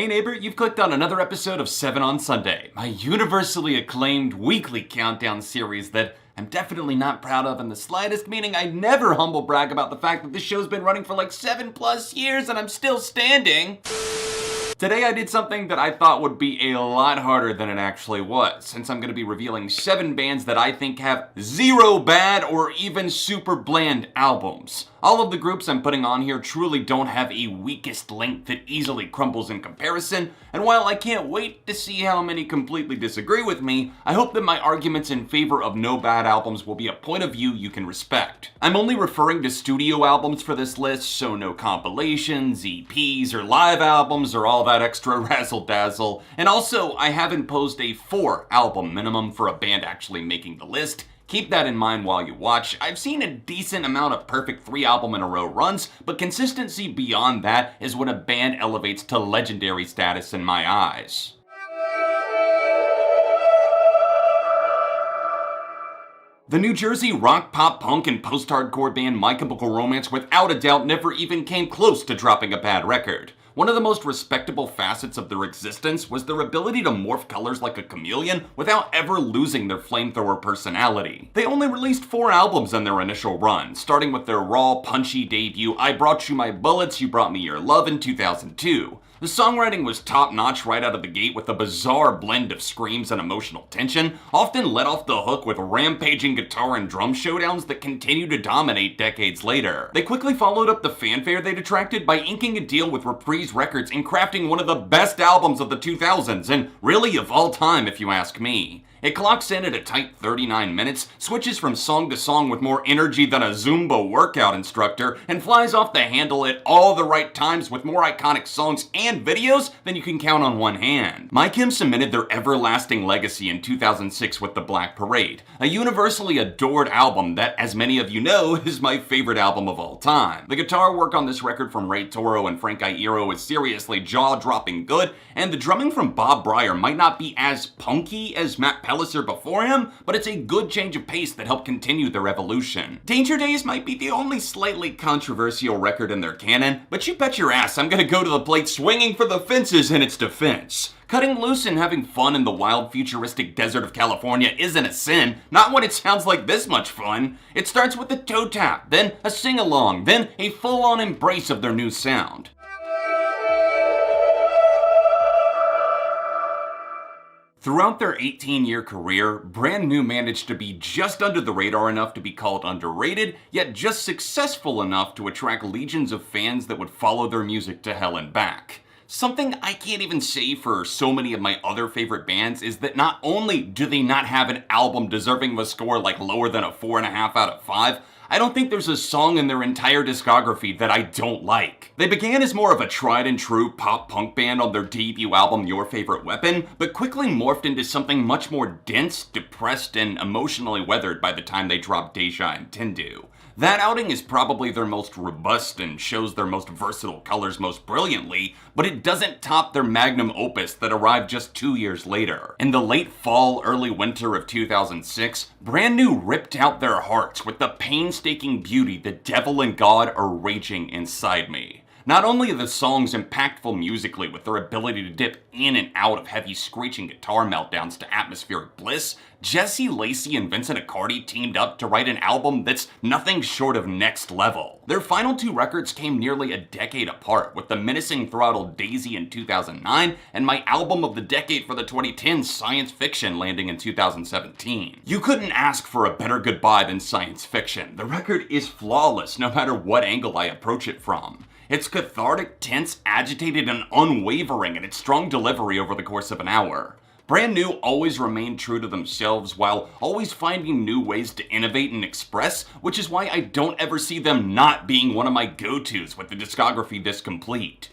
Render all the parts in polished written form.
Hey neighbor, you've clicked on another episode of 7 on Sunday, my universally acclaimed weekly countdown series that I'm definitely not proud of in the slightest, meaning I never humble brag about the fact that this show's been running for like 7+ years and I'm still standing. Today I did something that I thought would be a lot harder than it actually was, since I'm going to be revealing 7 bands that I think have 0 bad or even super bland albums. All of the groups I'm putting on here truly don't have a weakest link that easily crumbles in comparison, and while I can't wait to see how many completely disagree with me, I hope that my arguments in favor of no bad albums will be a point of view you can respect. I'm only referring to studio albums for this list, so no compilations, EPs, or live albums, or all that extra razzle-dazzle. And also, I have imposed a 4 album minimum for a band actually making the list. Keep that in mind while you watch. I've seen a decent amount of perfect 3 album in a row runs, but consistency beyond that is when a band elevates to legendary status in my eyes. The New Jersey rock, pop, punk, and post-hardcore band My Chemical Romance without a doubt never even came close to dropping a bad record. One of the most respectable facets of their existence was their ability to morph colors like a chameleon without ever losing their flamethrower personality. They only released 4 albums in their initial run, starting with their raw, punchy debut I Brought You My Bullets, You Brought Me Your Love in 2002. The songwriting was top-notch right out of the gate with a bizarre blend of screams and emotional tension, often let off the hook with rampaging guitar and drum showdowns that continue to dominate decades later. They quickly followed up the fanfare they'd attracted by inking a deal with Reprise Records and crafting one of the best albums of the 2000s, and really of all time if you ask me. It clocks in at a tight 39 minutes, switches from song to song with more energy than a Zumba workout instructor, and flies off the handle at all the right times with more iconic songs and videos than you can count on one hand. My Chem cemented their everlasting legacy in 2006 with The Black Parade, a universally adored album that, as many of you know, is my favorite album of all time. The guitar work on this record from Ray Toro and Frank Iero is seriously jaw-dropping good, and the drumming from Bob Breyer might not be as punky as Matt Pellicer before him, but it's a good change of pace that helped continue their evolution. Danger Days might be the only slightly controversial record in their canon, but you bet your ass I'm gonna go to the plate swinging for the fences in its defense. Cutting loose and having fun in the wild, futuristic desert of California isn't a sin, not when it sounds like this much fun. It starts with a toe tap, then a sing-along, then a full-on embrace of their new sound. Throughout their 18-year career, Brand New managed to be just under the radar enough to be called underrated, yet just successful enough to attract legions of fans that would follow their music to hell and back. Something I can't even say for so many of my other favorite bands is that not only do they not have an album deserving of a score like lower than a 4.5 out of 5, I don't think there's a song in their entire discography that I don't like. They began as more of a tried and true pop-punk band on their debut album Your Favorite Weapon, but quickly morphed into something much more dense, depressed, and emotionally weathered by the time they dropped Deja and Tindu. That outing is probably their most robust and shows their most versatile colors most brilliantly, but it doesn't top their magnum opus that arrived just 2 years later. In the late fall, early winter of 2006, Brand New ripped out their hearts with the painstaking beauty The Devil and God Are Raging Inside Me. Not only are the songs impactful musically with their ability to dip in and out of heavy screeching guitar meltdowns to atmospheric bliss, Jesse Lacey and Vincent Accardi teamed up to write an album that's nothing short of next level. Their final 2 records came nearly a decade apart, with the menacing throttled Daisy in 2009 and my album of the decade for the 2010s, Science Fiction, landing in 2017. You couldn't ask for a better goodbye than Science Fiction. The record is flawless no matter what angle I approach it from. It's cathartic, tense, agitated, and unwavering in its strong delivery over the course of an hour. Brand New always remained true to themselves while always finding new ways to innovate and express, which is why I don't ever see them not being one of my go-tos with the discography this complete.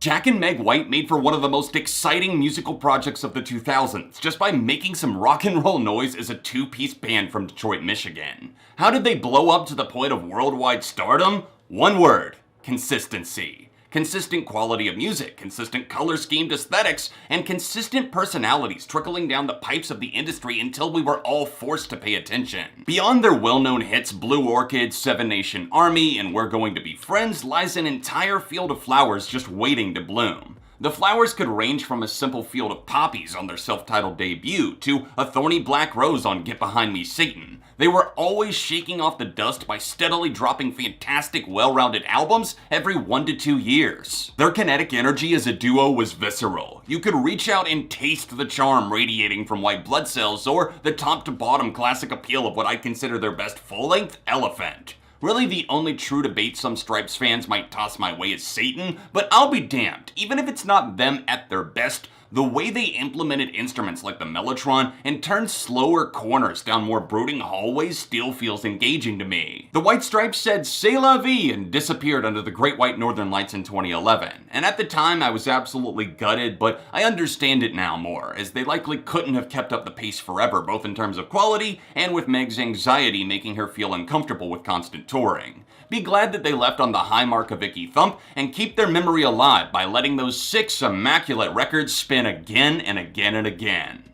Jack and Meg White made for one of the most exciting musical projects of the 2000s, just by making some rock and roll noise as a 2-piece band from Detroit, Michigan. How did they blow up to the point of worldwide stardom? One word: consistency. consistent quality of music, consistent color schemed aesthetics, and consistent personalities trickling down the pipes of the industry until we were all forced to pay attention. Beyond their well-known hits Blue Orchid, Seven Nation Army, and We're Going to Be Friends lies an entire field of flowers just waiting to bloom. The flowers could range from a simple field of poppies on their self-titled debut to a thorny black rose on Get Behind Me, Satan. They were always shaking off the dust by steadily dropping fantastic, well-rounded albums every 1 to 2 years. Their kinetic energy as a duo was visceral. You could reach out and taste the charm radiating from White Blood Cells or the top-to-bottom classic appeal of what I'd consider their best full-length, Elephant. Really, the only true debate some Stripes fans might toss my way is Satan, but I'll be damned. Even if it's not them at their best, the way they implemented instruments like the mellotron and turned slower corners down more brooding hallways still feels engaging to me. The White Stripes said "C'est la vie" and disappeared under the Great White Northern Lights in 2011. And at the time I was absolutely gutted, but I understand it now more, as they likely couldn't have kept up the pace forever, both in terms of quality and with Meg's anxiety making her feel uncomfortable with constant touring. Be glad that they left on the high mark of Icky Thump and keep their memory alive by letting those 6 immaculate records spin again and again and again.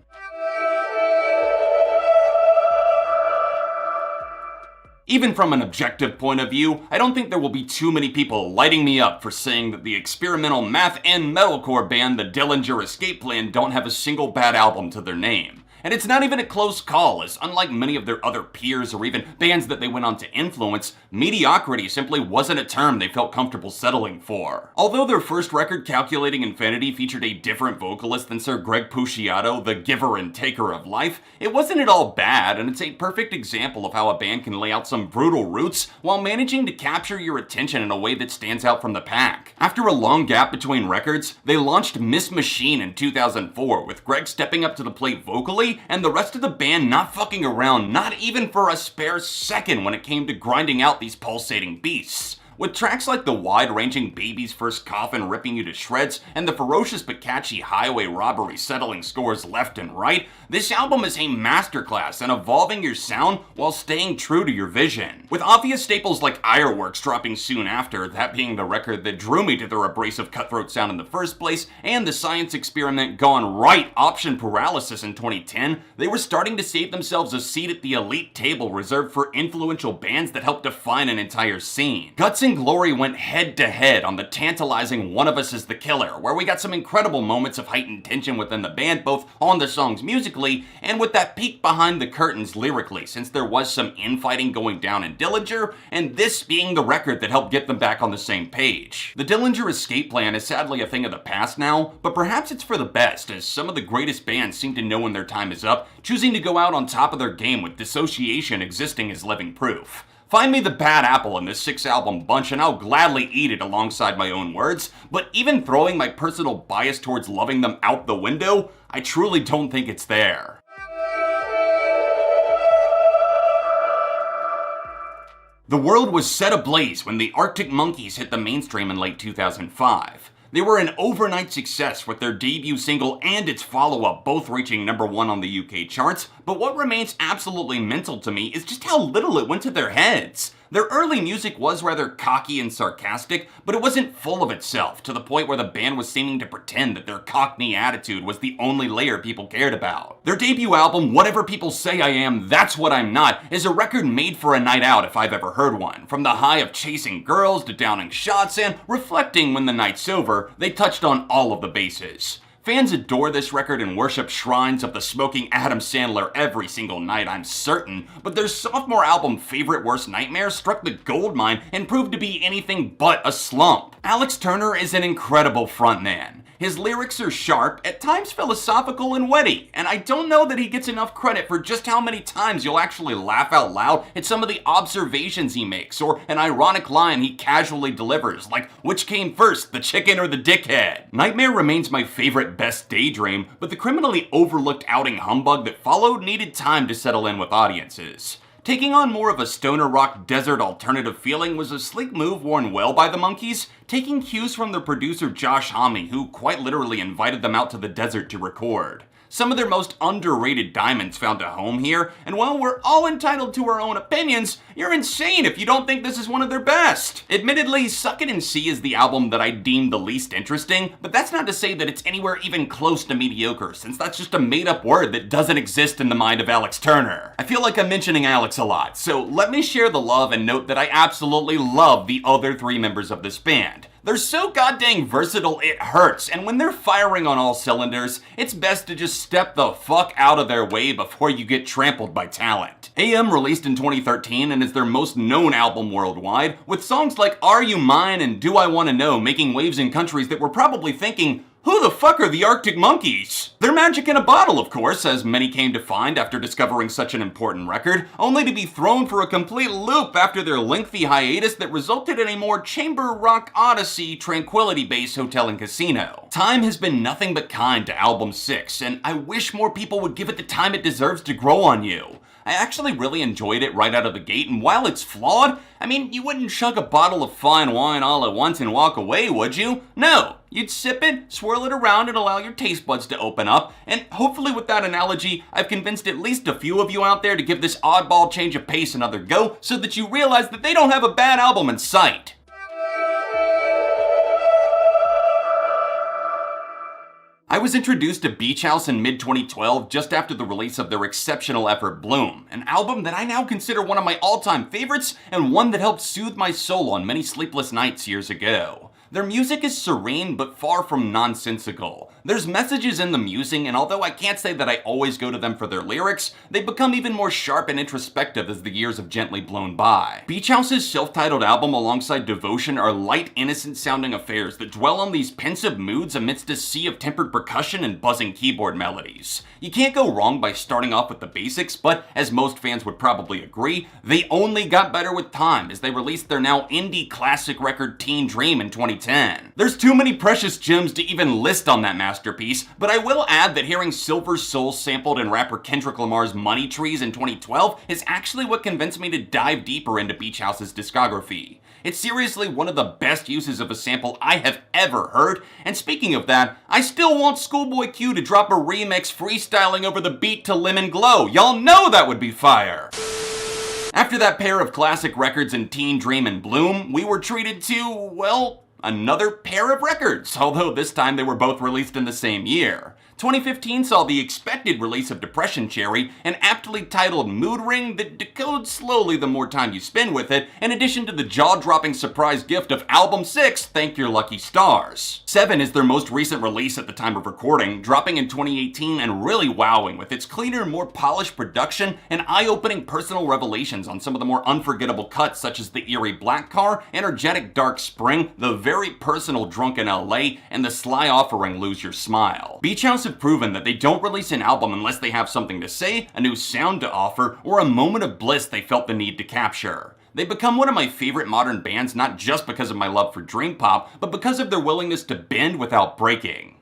Even from an objective point of view, I don't think there will be too many people lighting me up for saying that the experimental math and metalcore band the Dillinger Escape Plan don't have a single bad album to their name. And it's not even a close call, as unlike many of their other peers or even bands that they went on to influence, mediocrity simply wasn't a term they felt comfortable settling for. Although their first record, Calculating Infinity, featured a different vocalist than Sir Greg Puciato, the giver and taker of life, it wasn't at all bad, and it's a perfect example of how a band can lay out some brutal roots while managing to capture your attention in a way that stands out from the pack. After a long gap between records, they launched Miss Machine in 2004, with Greg stepping up to the plate vocally, and the rest of the band not fucking around, not even for a spare second when it came to grinding out these pulsating beasts. With tracks like the wide-ranging Baby's First Coffin ripping you to shreds and the ferocious but catchy Highway Robbery settling scores left and right, this album is a masterclass in evolving your sound while staying true to your vision. With obvious staples like Ironworks dropping soon after, that being the record that drew me to their abrasive cutthroat sound in the first place, and the Science Experiment Gone Right Option Paralysis in 2010, they were starting to save themselves a seat at the elite table reserved for influential bands that helped define an entire scene. Guts and Glory went head-to-head on the tantalizing One of Us is the Killer, where we got some incredible moments of heightened tension within the band, both on the songs musically and with that peek behind the curtains lyrically, since there was some infighting going down in Dillinger, and this being the record that helped get them back on the same page. The Dillinger Escape Plan is sadly a thing of the past now, but perhaps it's for the best, as some of the greatest bands seem to know when their time is up, choosing to go out on top of their game with Dissociation existing as living proof. Find me the bad apple in this 6-album bunch and I'll gladly eat it alongside my own words, but even throwing my personal bias towards loving them out the window, I truly don't think it's there. The world was set ablaze when the Arctic Monkeys hit the mainstream in late 2005. They were an overnight success with their debut single and its follow-up both reaching #1 on the UK charts, but what remains absolutely mental to me is just how little it went to their heads. Their early music was rather cocky and sarcastic, but it wasn't full of itself, to the point where the band was seeming to pretend that their Cockney attitude was the only layer people cared about. Their debut album, Whatever People Say I Am, That's What I'm Not, is a record made for a night out if I've ever heard one. From the high of chasing girls to downing shots and reflecting when the night's over, they touched on all of the bases. Fans adore this record and worship shrines of the smoking Adam Sandler every single night, I'm certain, but their sophomore album Favorite Worst Nightmare struck the goldmine and proved to be anything but a slump. Alex Turner is an incredible frontman. His lyrics are sharp, at times philosophical and witty, and I don't know that he gets enough credit for just how many times you'll actually laugh out loud at some of the observations he makes, or an ironic line he casually delivers, like which came first, the chicken or the dickhead? Nightmare remains my favorite best daydream, but the criminally overlooked outing humbug that followed needed time to settle in with audiences. Taking on more of a stoner rock desert alternative feeling was a sleek move worn well by the Monkees, taking cues from their producer Josh Homme, who quite literally invited them out to the desert to record. Some of their most underrated diamonds found a home here, and while we're all entitled to our own opinions, you're insane if you don't think this is one of their best. Admittedly, Suck It and See is the album that I deem the least interesting, but that's not to say that it's anywhere even close to mediocre, since that's just a made-up word that doesn't exist in the mind of Alex Turner. I feel like I'm mentioning Alex a lot, so let me share the love and note that I absolutely love the other three members of this band. They're so goddamn versatile it hurts, and when they're firing on all cylinders, it's best to just step the fuck out of their way before you get trampled by talent. AM released in 2013 and is their most known album worldwide, with songs like Are You Mine and Do I Wanna Know making waves in countries that were probably thinking, who the fuck are the Arctic Monkeys? They're magic in a bottle, of course, as many came to find after discovering such an important record, only to be thrown for a complete loop after their lengthy hiatus that resulted in a more chamber rock odyssey Tranquility Base Hotel and Casino. Time has been nothing but kind to album 6, and I wish more people would give it the time it deserves to grow on you. I actually really enjoyed it right out of the gate, and while it's flawed, I mean, you wouldn't chug a bottle of fine wine all at once and walk away, would you? No, you'd sip it, swirl it around, and allow your taste buds to open up, and hopefully with that analogy, I've convinced at least a few of you out there to give this oddball change of pace another go, so that you realize that they don't have a bad album in sight. I was introduced to Beach House in mid-2012 just after the release of their exceptional effort Bloom, an album that I now consider one of my all-time favorites and one that helped soothe my soul on many sleepless nights years ago. Their music is serene but far from nonsensical. There's messages in the musing, and although I can't say that I always go to them for their lyrics, they've become even more sharp and introspective as the years have gently blown by. Beach House's self-titled album alongside Devotion are light, innocent-sounding affairs that dwell on these pensive moods amidst a sea of tempered percussion and buzzing keyboard melodies. You can't go wrong by starting off with the basics, but as most fans would probably agree, they only got better with time as they released their now indie classic record Teen Dream in 2010. There's too many precious gems to even list on that masterpiece, but I will add that hearing Silver Soul sampled in rapper Kendrick Lamar's Money Trees in 2012 is actually what convinced me to dive deeper into Beach House's discography. It's seriously one of the best uses of a sample I have ever heard, and speaking of that, I still want Schoolboy Q to drop a remix freestyling over the beat to Lemon Glow. Y'all know that would be fire! After that pair of classic records in Teen Dream and Bloom, we were treated to, well, another pair of records, although this time they were both released in the same year. 2015 saw the expected release of Depression Cherry, an aptly titled mood ring that decodes slowly the more time you spend with it, in addition to the jaw-dropping surprise gift of Album 6, Thank Your Lucky Stars. 7 is their most recent release at the time of recording, dropping in 2018 and really wowing with its cleaner, more polished production and eye-opening personal revelations on some of the more unforgettable cuts such as the eerie Black Car, energetic Dark Spring, the very personal Drunken LA, and the sly offering Lose Your Smile. Beach House have proven that they don't release an album unless they have something to say, a new sound to offer, or a moment of bliss they felt the need to capture. They've become one of my favorite modern bands not just because of my love for dream pop, but because of their willingness to bend without breaking.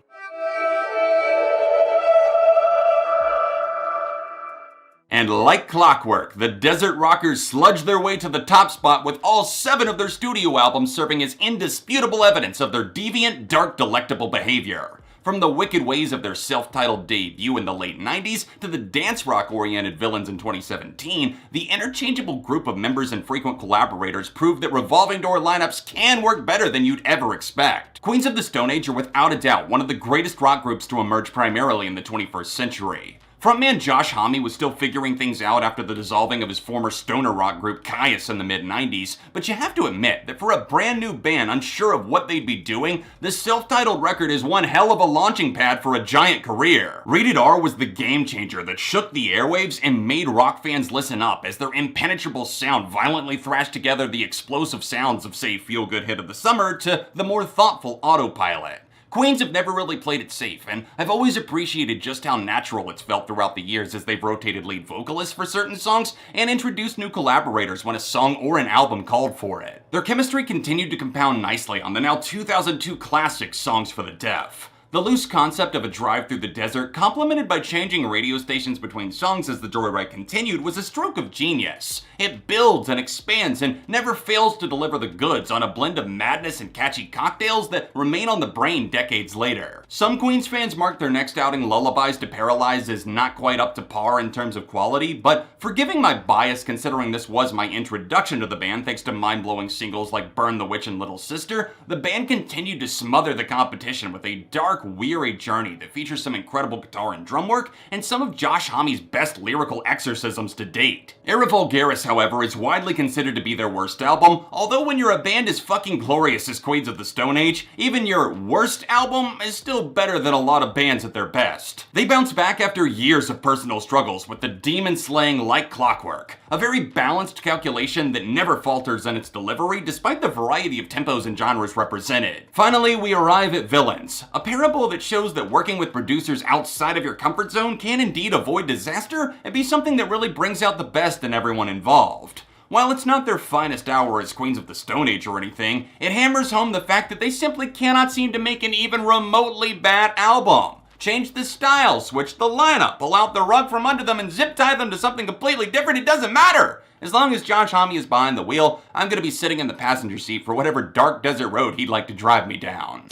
And like clockwork, the Desert Rockers sludged their way to the top spot with all 7 of their studio albums serving as indisputable evidence of their deviant, dark, delectable behavior. From the wicked ways of their self-titled debut in the late 90s to the dance rock-oriented Villains in 2017, the interchangeable group of members and frequent collaborators proved that revolving door lineups can work better than you'd ever expect. Queens of the Stone Age are without a doubt one of the greatest rock groups to emerge primarily in the 21st century. Frontman Josh Homme was still figuring things out after the dissolving of his former stoner rock group Caius in the mid-90s, but you have to admit that for a brand new band unsure of what they'd be doing, this self-titled record is one hell of a launching pad for a giant career. Rated R was the game changer that shook the airwaves and made rock fans listen up as their impenetrable sound violently thrashed together the explosive sounds of, say, Feel Good Hit of the Summer to the more thoughtful Autopilot. Queens have never really played it safe, and I've always appreciated just how natural it's felt throughout the years as they've rotated lead vocalists for certain songs and introduced new collaborators when a song or an album called for it. Their chemistry continued to compound nicely on the now 2002 classic Songs for the Deaf. The loose concept of a drive through the desert, complemented by changing radio stations between songs as the joyride continued, was a stroke of genius. It builds and expands and never fails to deliver the goods on a blend of madness and catchy cocktails that remain on the brain decades later. Some Queens fans mark their next outing Lullabies to Paralyze as not quite up to par in terms of quality, but forgiving my bias considering this was my introduction to the band thanks to mind-blowing singles like Burn the Witch and Little Sister, the band continued to smother the competition with a dark, weary journey that features some incredible guitar and drum work and some of Josh Homme's best lyrical exorcisms to date. Era Vulgaris, however, is widely considered to be their worst album, although when you're a band as fucking glorious as Queens of the Stone Age, even your worst album is still better than a lot of bands at their best. They bounce back after years of personal struggles with the demon slaying Like Clockwork, a very balanced calculation that never falters in its delivery despite the variety of tempos and genres represented. Finally, we arrive at Villains, a parable that shows that working with producers outside of your comfort zone can indeed avoid disaster and be something that really brings out the best in everyone involved. While it's not their finest hour as Queens of the Stone Age or anything, it hammers home the fact that they simply cannot seem to make an even remotely bad album. Change the style, switch the lineup, pull out the rug from under them and zip tie them to something completely different, it doesn't matter! As long as Josh Homme is behind the wheel, I'm gonna be sitting in the passenger seat for whatever dark desert road he'd like to drive me down.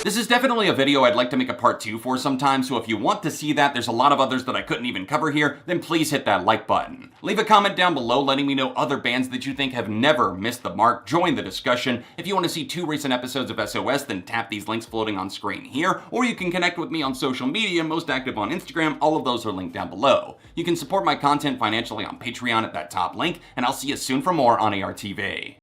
This is definitely a video I'd like to make a part 2 for sometime, so if you want to see that, there's a lot of others that I couldn't even cover here, then please hit that like button. Leave a comment down below letting me know other bands that you think have never missed the mark. Join the discussion. If you want to see 2 recent episodes of SOS, then tap these links floating on screen here, or you can connect with me on social media, most active on Instagram. All of those are linked down below. You can support my content financially on Patreon at that top link, and I'll see you soon for more on ARTV.